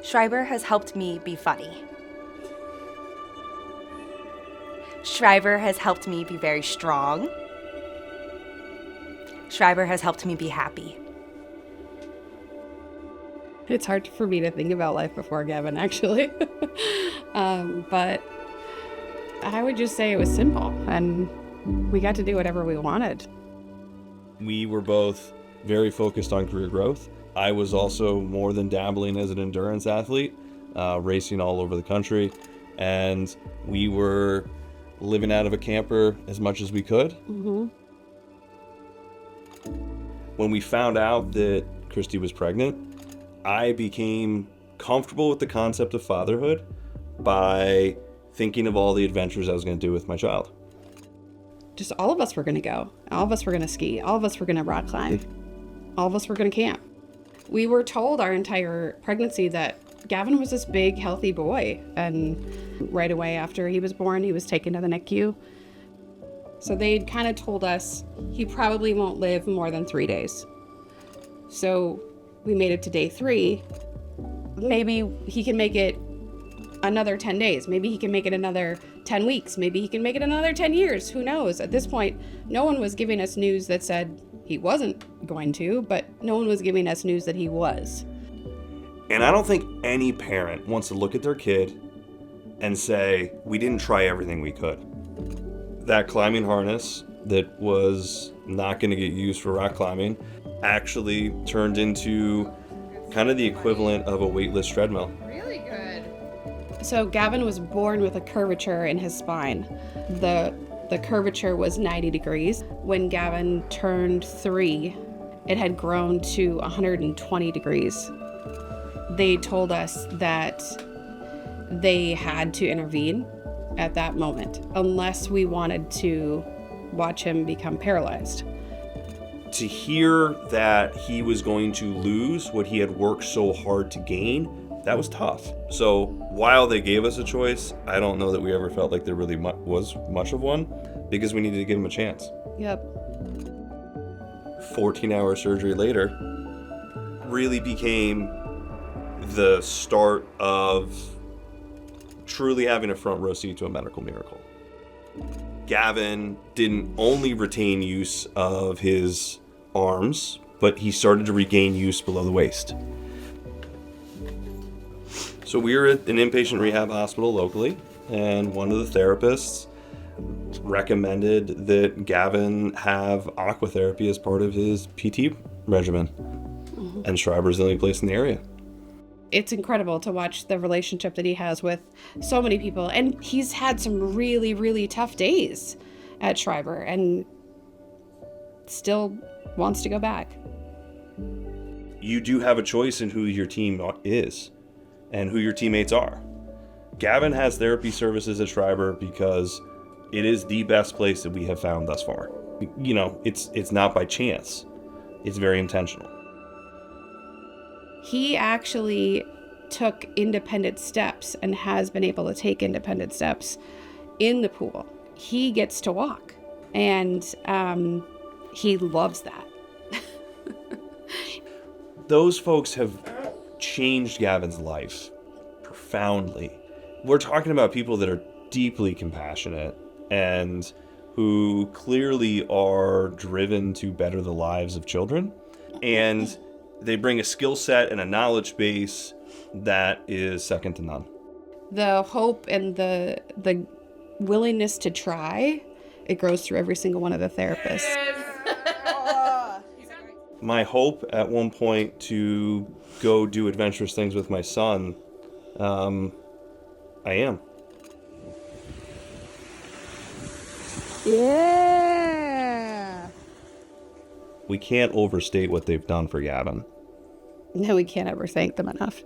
Schreiber has helped me be funny. Schreiber has helped me be very strong. Schreiber has helped me be happy. It's hard for me to think about life before Gavin, actually. But I would just say it was simple, and we got to do whatever we wanted. We were both very focused on career growth. I was also more than dabbling as an endurance athlete, racing all over the country, and we were living out of a camper as much as we could. Mm-hmm. When we found out that Christy was pregnant, I became comfortable with the concept of fatherhood by thinking of all the adventures I was going to do with my child. Just all of us were going to go. All of us were going to ski. All of us were going to rock climb. All of us were going to camp. We were told our entire pregnancy that Gavin was this big, healthy boy. And right away after he was born, he was taken to the NICU. So they'd kind of told us he probably won't live more than 3 days. So we made it to day 3. Maybe he can make it another 10 days. Maybe he can make it another 10 weeks. Maybe he can make it another 10 years. Who knows? At this point, no one was giving us news that said he wasn't going to, but no one was giving us news that he was. And I don't think any parent wants to look at their kid and say, we didn't try everything we could. That climbing harness that was not going to get used for rock climbing actually turned into kind of the equivalent of a weightless treadmill. Really good. So Gavin was born with a curvature in his spine. The curvature was 90 degrees. When Gavin turned 3, it had grown to 120 degrees. They told us that they had to intervene at that moment unless we wanted to watch him become paralyzed. To hear that he was going to lose what he had worked so hard to gain, that was tough. So while they gave us a choice, I don't know that we ever felt like there really was much of one, because we needed to give him a chance. Yep. 14-hour surgery later really became the start of truly having a front row seat to a medical miracle. Gavin didn't only retain use of his arms, but he started to regain use below the waist. So we were at an inpatient rehab hospital locally, and one of the therapists recommended that Gavin have aqua therapy as part of his PT regimen. Mm-hmm. And Schreiber's the only place in the area. It's incredible to watch the relationship that he has with so many people. And he's had some really, really tough days at Schreiber and still wants to go back. You do have a choice in who your team is and who your teammates are. Gavin has therapy services at Schreiber because it is the best place that we have found thus far. You know, it's not by chance. It's very intentional. He actually took independent steps and has been able to take independent steps in the pool. He gets to walk, and he loves that. Those folks have changed Gavin's life profoundly. We're talking about people that are deeply compassionate and who clearly are driven to better the lives of children. And they bring a skill set and a knowledge base that is second to none. The hope and the willingness to try, it grows through every single one of the therapists. My hope at one point to go do adventurous things with my son, I am. Yeah. We can't overstate what they've done for Gavin. No, we can't ever thank them enough.